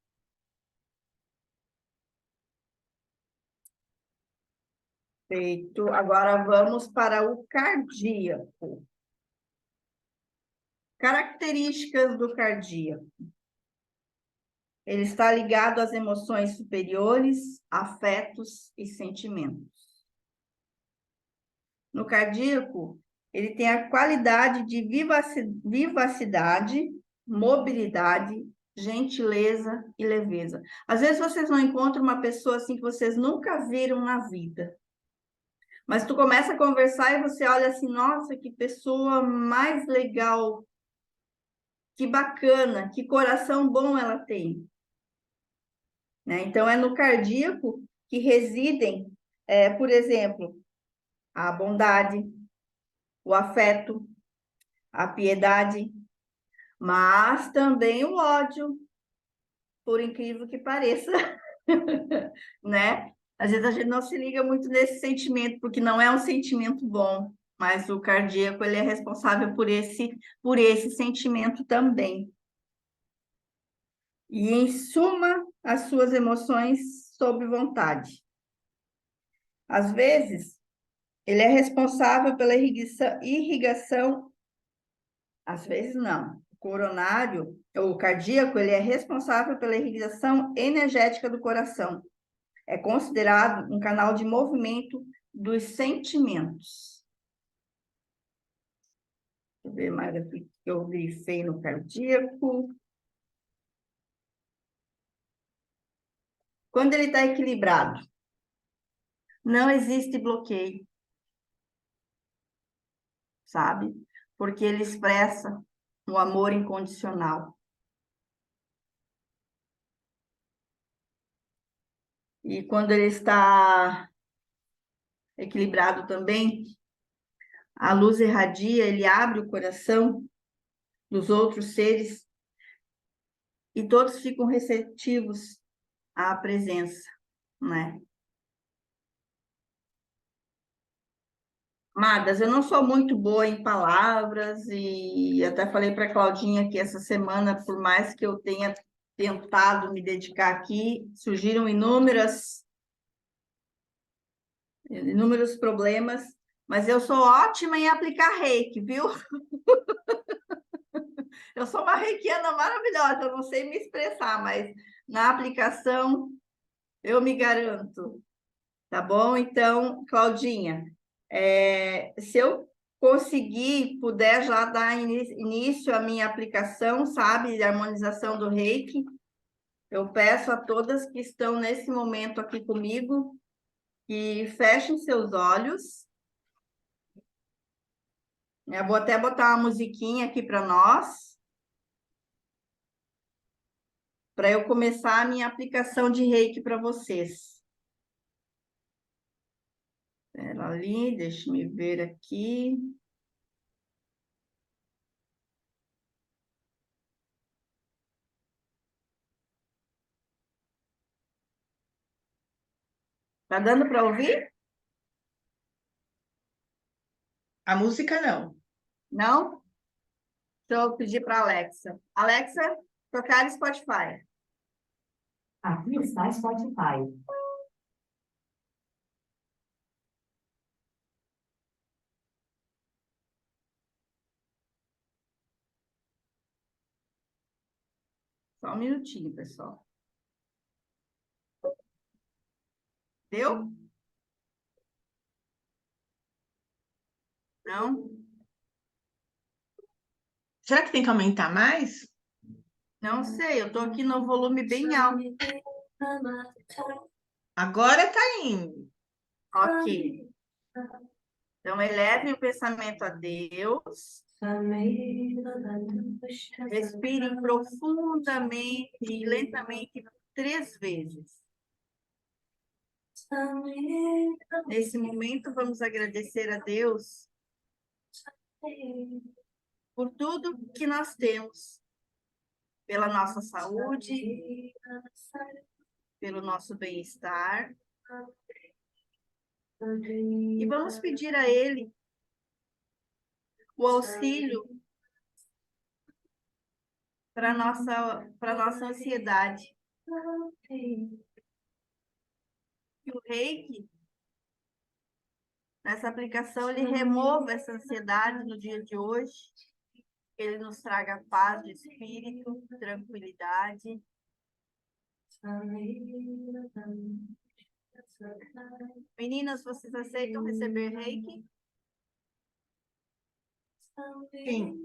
Feito. Agora vamos para o cardíaco. Características do cardíaco. Ele está ligado às emoções superiores, afetos e sentimentos. No cardíaco, ele tem a qualidade de vivacidade, mobilidade, gentileza e leveza. Às vezes vocês não encontram uma pessoa assim que vocês nunca viram na vida. Mas tu começa a conversar e você olha assim, nossa, que pessoa mais legal, que bacana, que coração bom ela tem. Né? Então, é no cardíaco que residem, por exemplo, a bondade, o afeto, a piedade, mas também o ódio, por incrível que pareça, né? Às vezes a gente não se liga muito nesse sentimento, porque não é um sentimento bom, mas o cardíaco, ele é responsável por esse sentimento também. E, em suma, as suas emoções sob vontade. Às vezes, ele é responsável pela irrigação, às vezes não. O coronário, o cardíaco, ele é responsável pela irrigação energética do coração. É considerado um canal de movimento dos sentimentos. Deixa eu ver mais aqui que eu grifei no cardíaco. Quando ele está equilibrado, não existe bloqueio, sabe? Porque ele expressa o amor incondicional. E quando ele está equilibrado também, a luz irradia, ele abre o coração dos outros seres e todos ficam receptivos à presença, né? Amadas, eu não sou muito boa em palavras e até falei para a Claudinha que essa semana, por mais que eu tenha tentado me dedicar aqui, surgiram inúmeros problemas, mas eu sou ótima em aplicar reiki, viu? Eu sou uma reikiana maravilhosa, eu não sei me expressar, mas na aplicação eu me garanto. Tá bom? Então, Claudinha, se eu conseguir, puder já dar início à minha aplicação, sabe, de harmonização do Reiki, eu peço a todas que estão nesse momento aqui comigo que fechem seus olhos. Eu vou até botar uma musiquinha aqui para nós, para eu começar a minha aplicação de Reiki para vocês. Espera ali, deixa me ver aqui. Tá dando para ouvir? A música não. Não? Deixa eu pedir para Alexa. Alexa, tocar Spotify. Aqui está Spotify. Só um minutinho, pessoal. Deu? Não? Será que tem que aumentar mais? Não sei, eu estou aqui no volume bem alto. Agora tá indo. Ok. Então, eleve o pensamento a Deus. Respire profundamente e lentamente 3 vezes. Nesse momento, vamos agradecer a Deus por tudo que nós temos, pela nossa saúde, pelo nosso bem-estar. E vamos pedir a Ele o auxílio para nossa ansiedade. Que o Reiki, nessa aplicação, ele remova essa ansiedade no dia de hoje. Ele nos traga paz de espírito, tranquilidade. Meninas, vocês aceitam receber Reiki? Sim.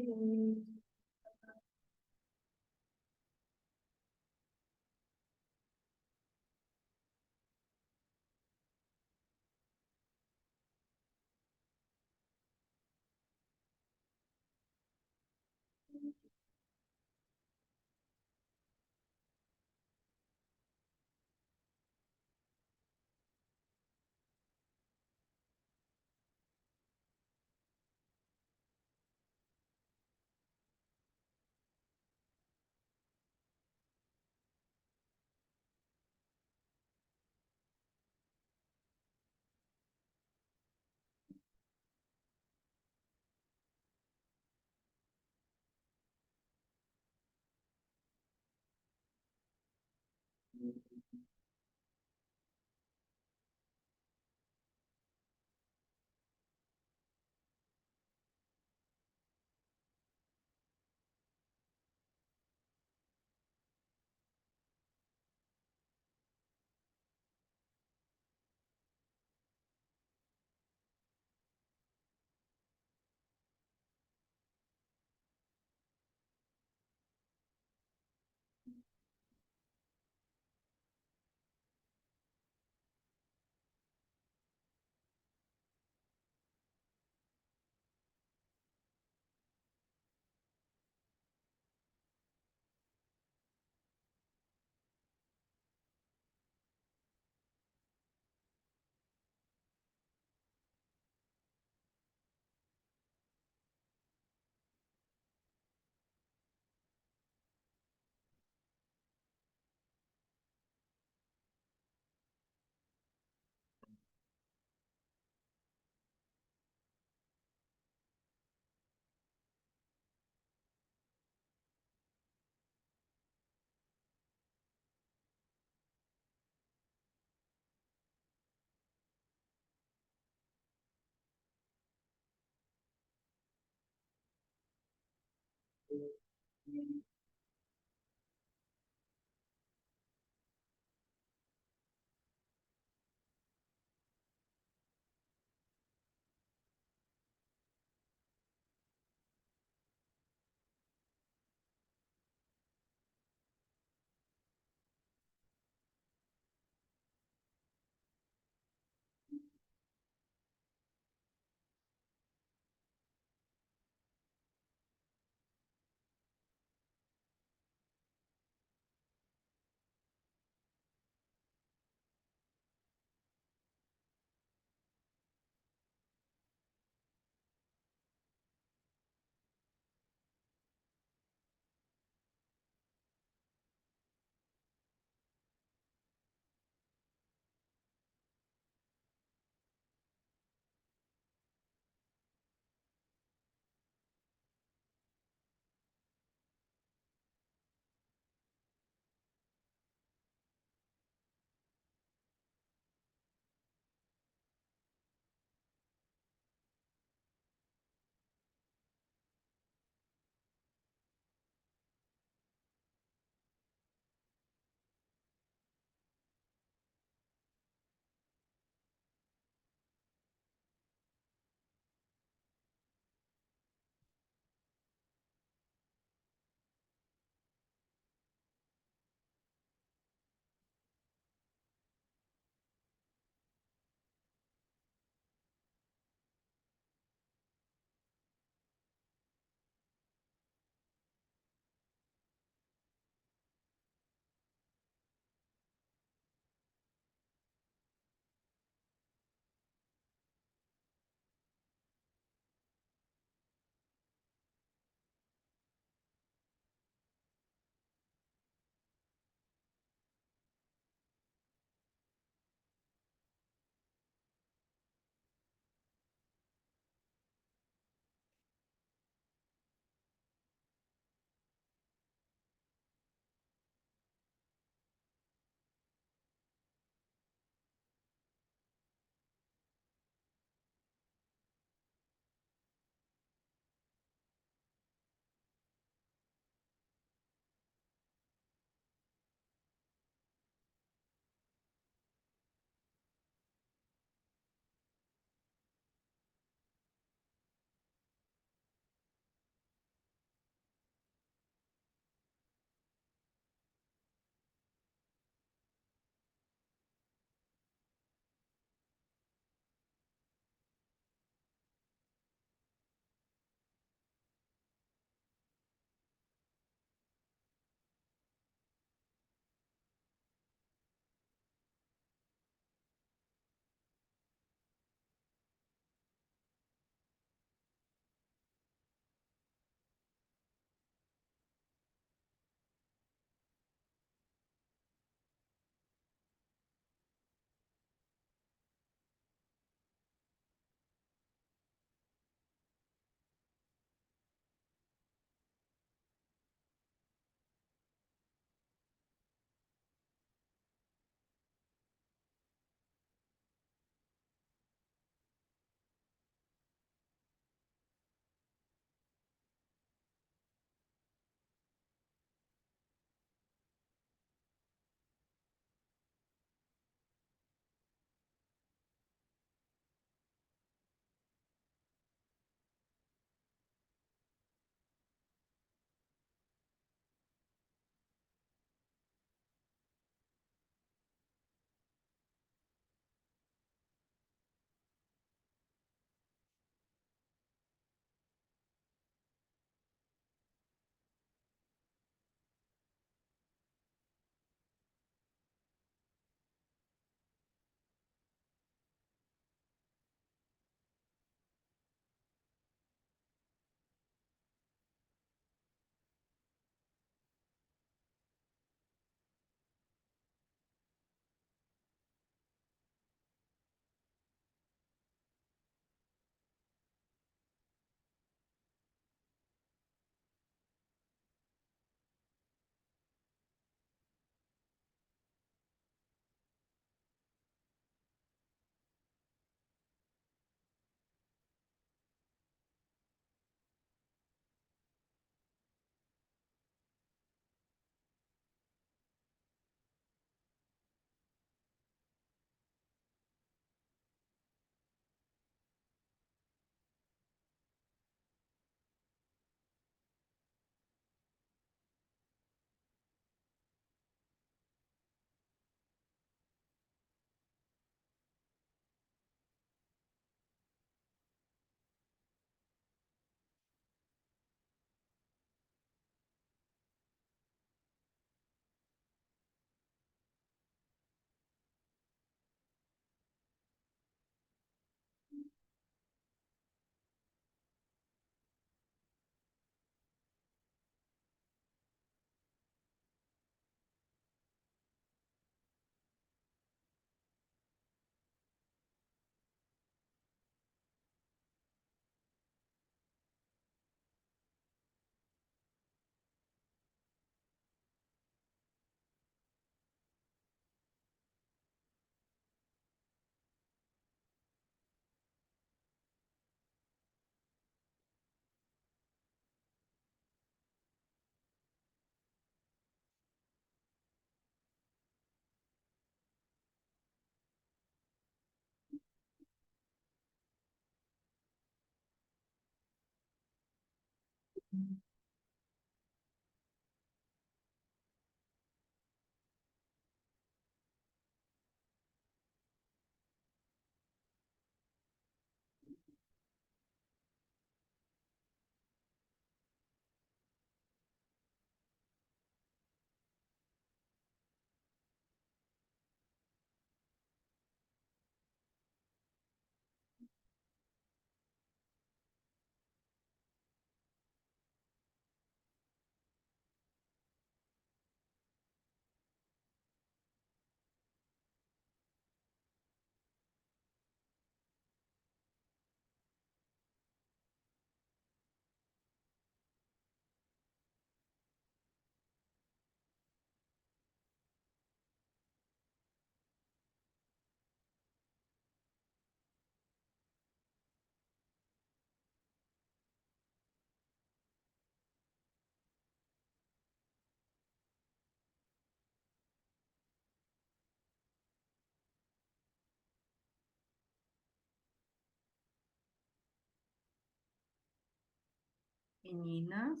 Meninas,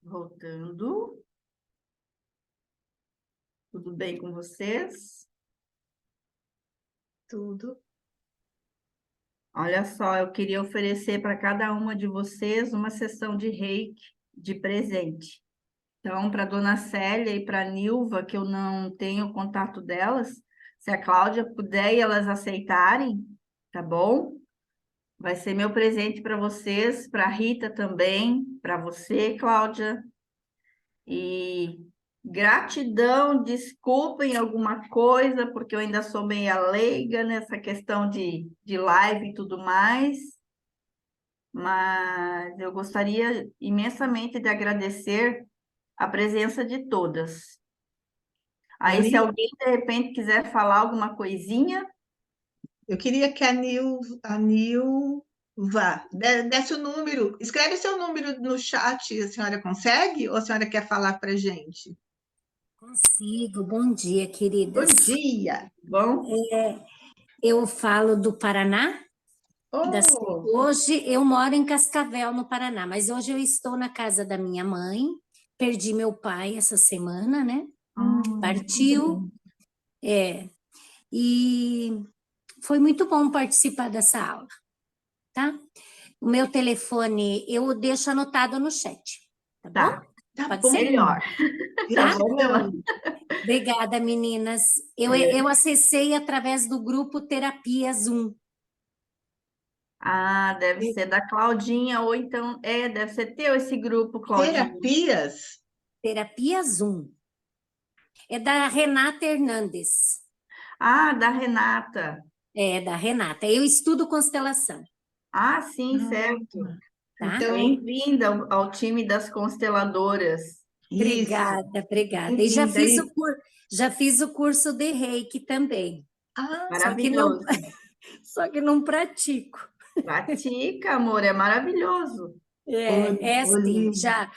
voltando. Tudo bem com vocês? Tudo. Olha só, eu queria oferecer para cada uma de vocês uma sessão de reiki de presente. Então, para a dona Célia e para a Nilva, que eu não tenho o contato delas, se a Cláudia puder e elas aceitarem, tá bom? Vai ser meu presente para vocês, para a Rita também, para você, Cláudia. E gratidão, desculpem alguma coisa, porque eu ainda sou meia leiga nessa questão de live e tudo mais, mas eu gostaria imensamente de agradecer a presença de todas. Aí, se alguém de repente quiser falar alguma coisinha, Eu queria que a Nilva desse o número. Escreve seu número no chat, a senhora consegue? Ou a senhora quer falar para a gente? Consigo. Bom dia, queridas. Bom dia! bom? Eu falo do Paraná. Oh, Hoje eu moro em Cascavel, no Paraná, mas hoje eu estou na casa da minha mãe. Perdi meu pai essa semana, né? Partiu. E foi muito bom participar dessa aula, tá? O meu telefone eu deixo anotado no chat, tá Tá, bom? tá Pode bom. ser? melhor. Tá bom, Ela? Obrigada, meninas. Eu acessei através do grupo Terapia Zoom. Ah, deve ser da Claudinha, ou então, deve ser teu esse grupo, Claudinha. Terapias? Terapia Zoom. É da Renata Hernandes. Ah, da Renata. É, da Renata. Eu estudo constelação, Ah, sim, certo. tá? Então, Bem-vinda ao time das consteladoras. isso. Obrigada. E Bem-vinda. já fiz o curso de Reiki também. Ah, Maravilhoso. Só que não pratico. Pratica, amor, é maravilhoso. Sim, Olívia.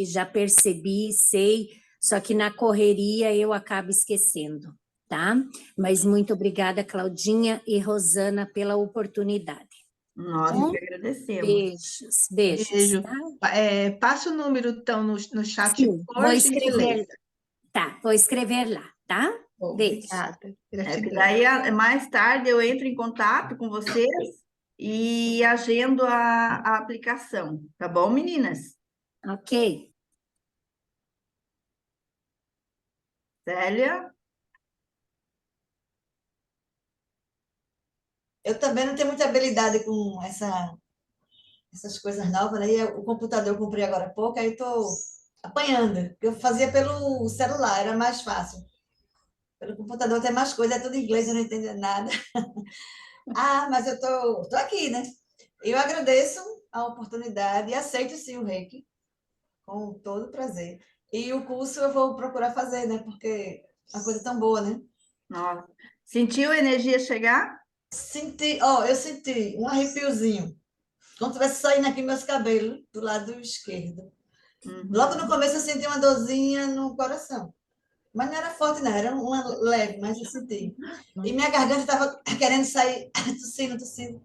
já percebi, sei, só que na correria eu acabo esquecendo, tá? Mas muito obrigada, Claudinha e Rosana, pela oportunidade. Nós Bom, que agradecemos. Beijos, Beijo. tá? Passa o número, então, no chat, Sim, por vou escrever, gentileza. tá, vou escrever lá, tá? Beijo. Obrigada. Que Gratidão. daí, mais tarde, eu entro em contato com vocês e agendo a aplicação. Tá bom, meninas? Ok. Célia? Eu também não tenho muita habilidade com essas coisas novas, né? E o computador eu comprei agora há pouco, aí estou apanhando. Eu fazia pelo celular, era mais fácil. Pelo computador tem mais coisa, é tudo em inglês, eu não entendo nada. Mas eu tô aqui, né? Eu agradeço a oportunidade e aceito sim o Reiki, com todo prazer. E o curso eu vou procurar fazer, né? Porque é uma coisa tão boa, né? Nossa. Sentiu a energia chegar? Eu senti um arrepiozinho. Como tivesse saindo aqui meus cabelos do lado esquerdo. Logo no começo eu senti uma dorzinha no coração. Mas não era forte, não, era uma leve, mas eu senti. E minha garganta estava querendo sair, tossindo.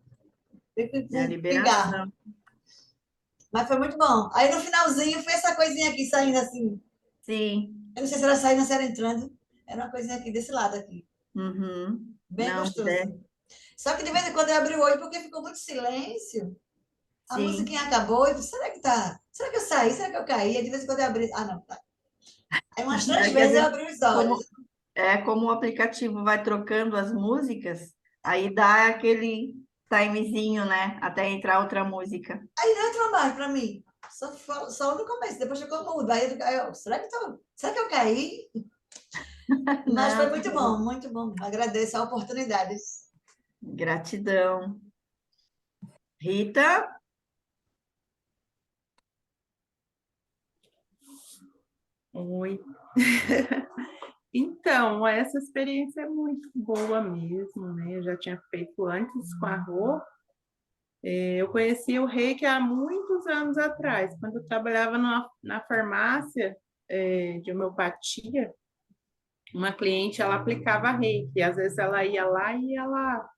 É a Pigarro. liberação. Mas foi muito bom. Aí no finalzinho foi essa coisinha aqui saindo assim. Sim. Eu não sei se era saindo ou se era entrando. Era uma coisinha aqui desse lado aqui. Uhum. Bem Não, é, gostoso. Só que de vez em quando eu abri o olho porque ficou muito silêncio. A sim. musiquinha acabou. Eu disse, será que tá? Será que eu saí? Será que eu caí? Aí de vez em quando eu abri. Ah, não, tá. Aí umas três É que às vezes eu vezes, abri os olhos. como, como o aplicativo vai trocando as músicas, aí dá aquele timezinho, né? Até entrar outra música. Aí não entrou mais para mim. Só no começo, depois ficou mudo. Será que eu caí? Mas foi Não, muito tudo bom, bom. muito bom. Agradeço a oportunidade. Gratidão. Rita? Oi. Então, essa experiência é muito boa mesmo, né? Eu já tinha feito antes com a Rô. Eu conheci o Reiki há muitos anos atrás, quando eu trabalhava na farmácia de homeopatia. Uma cliente, ela aplicava Reiki. Às vezes ela ia lá e ela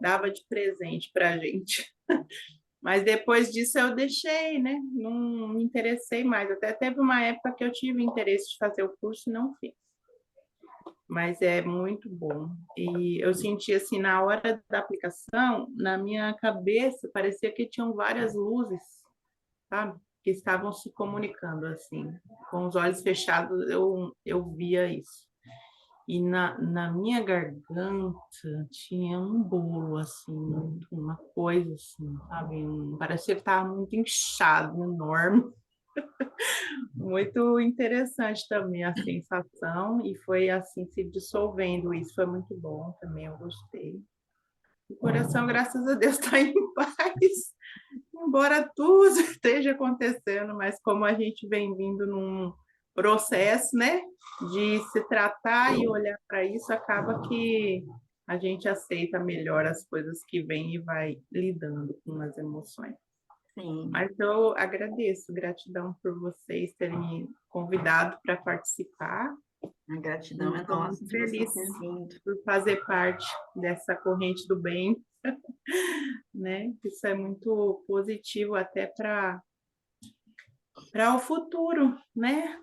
dava de presente para a gente. Mas depois disso eu deixei, né? Não me interessei mais. Até teve uma época que eu tive interesse de fazer o curso e não fiz. Mas é muito bom. E eu senti assim, na hora da aplicação, na minha cabeça, parecia que tinham várias luzes, sabe? Que estavam se comunicando assim. Com os olhos fechados, eu via isso. E na minha garganta tinha um bolo, assim, uma coisa assim, sabe? Parecia que estava muito inchado, enorme. Muito interessante também a sensação, e foi assim se dissolvendo. Isso foi muito bom também, eu gostei. O coração, graças a Deus, está em paz, embora tudo esteja acontecendo, mas como a gente vem vindo num processo, né, de se tratar e olhar para isso, acaba que a gente aceita melhor as coisas que vêm e vai lidando com as emoções. Sim, Mas eu agradeço, gratidão por vocês terem me convidado para participar. a gratidão é Estou nossa muito de você feliz ter vindo. por fazer parte dessa corrente do bem, né? Isso é muito positivo até para o futuro, né?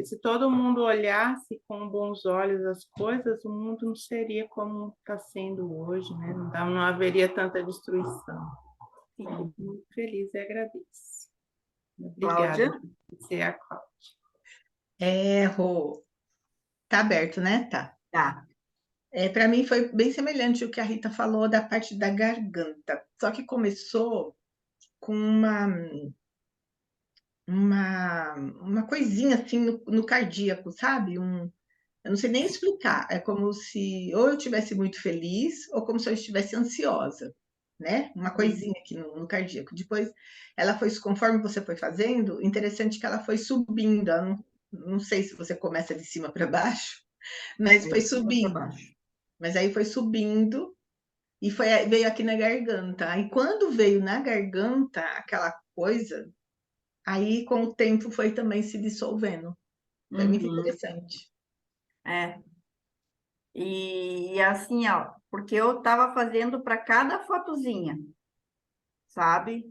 Se todo mundo olhasse com bons olhos as coisas, o mundo não seria como está sendo hoje, né? Não haveria tanta destruição. Sim. Muito feliz e agradeço. Cláudia? Obrigada por ser a Cláudia. Rô, tá aberto, né? Tá. Tá. Para mim foi bem semelhante o que a Rita falou da parte da garganta, só que começou com uma coisinha assim no cardíaco, sabe? Eu não sei nem explicar, é como se ou eu estivesse muito feliz ou como se eu estivesse ansiosa, né? Uma coisinha aqui no cardíaco. Depois, ela foi, conforme você foi fazendo, interessante que ela foi subindo. Ela não sei se você começa de cima para baixo, mas foi Para subindo. baixo. Mas aí foi subindo e veio aqui na garganta. Aí quando veio na garganta aquela coisa, aí com o tempo foi também se dissolvendo. Foi muito Uhum. interessante. É. E assim, ó, porque eu estava fazendo para cada fotozinha, sabe?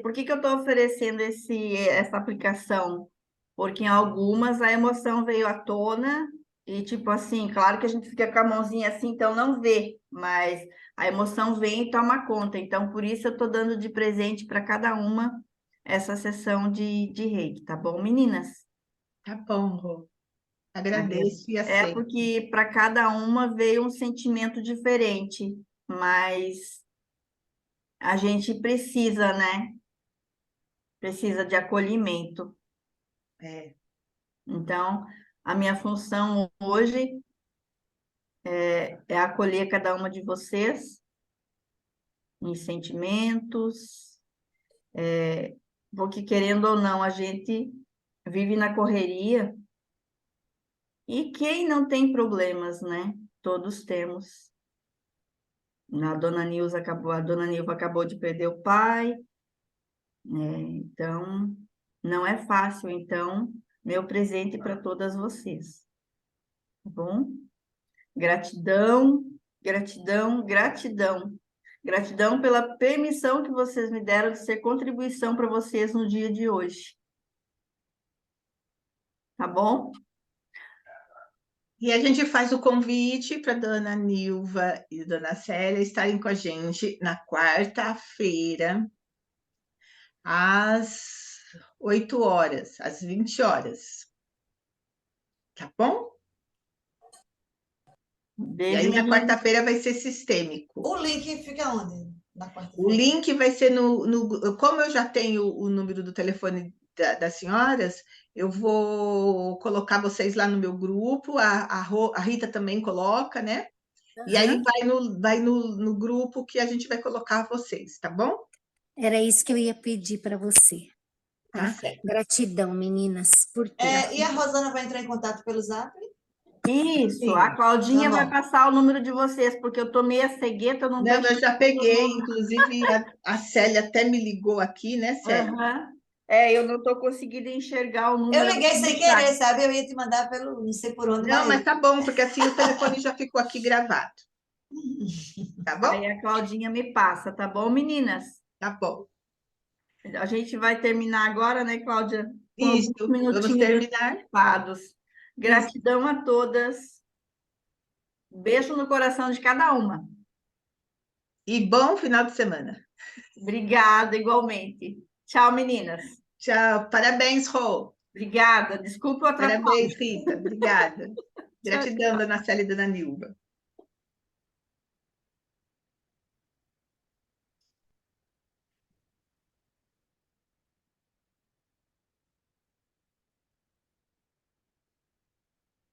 Por que que eu estou oferecendo essa aplicação? Porque em algumas a emoção veio à tona e, tipo assim, claro que a gente fica com a mãozinha assim, então não vê, mas a emoção vem e toma conta. Então, por isso eu estou dando de presente para cada uma essa sessão de reiki, tá bom, meninas? Tá bom, Rô. Agradeço e É aceito. porque para cada uma veio um sentimento diferente, mas a gente precisa, né? Precisa de acolhimento. É, Então, a minha função hoje é acolher cada uma de vocês em sentimentos, porque querendo ou não, a gente vive na correria e quem não tem problemas, né? Todos temos. A dona Nilva acabou de perder o pai, né? Então, não é fácil. Então, meu presente para todas vocês, tá bom? Gratidão, gratidão, gratidão. Gratidão pela permissão que vocês me deram de ser contribuição para vocês no dia de hoje. Tá bom? E a gente faz o convite para dona Nilva e dona Célia estarem com a gente na quarta-feira, às 8 horas, às 20 horas. Tá bom? E Beijo, aí, na meninas. quarta-feira vai ser sistêmico. O link fica onde? Na O quarta-feira? link vai ser como eu já tenho o número do telefone das senhoras, eu vou colocar vocês lá no meu grupo, a Rita também coloca, né? E aí Aham. vai no grupo que a gente vai colocar vocês, tá bom? Era isso que eu ia pedir para você, Tá tá? certo. Gratidão, meninas, por tudo. E a Rosana vai entrar em contato pelo Zap? Isso, Sim. a Claudinha Tá vai bom. passar o número de vocês, porque eu tô meia cegueta, não Não, tô eu já peguei, inclusive a Célia até me ligou aqui, né, Célia? Aham. Eu não estou conseguindo enxergar o Eu número. liguei sem querer, sabe? Eu ia te mandar pelo, não sei por onde, Não, mas mas tá bom, porque assim o telefone já ficou aqui gravado, tá bom? Aí a Claudinha me passa, tá bom, meninas? Tá bom. A gente vai terminar agora, né, Cláudia? Com alguns Isso, vamos minutinhos terminar. ocupados. Gratidão a todas. Beijo no coração de cada uma. E bom final de semana. Obrigada, igualmente. Tchau, meninas. Tchau, parabéns, Rô. Obrigada. Desculpa o atrapalho. Parabéns, Rita. Obrigada. Tchau, Gratidão, dona Célia e dona Nilva.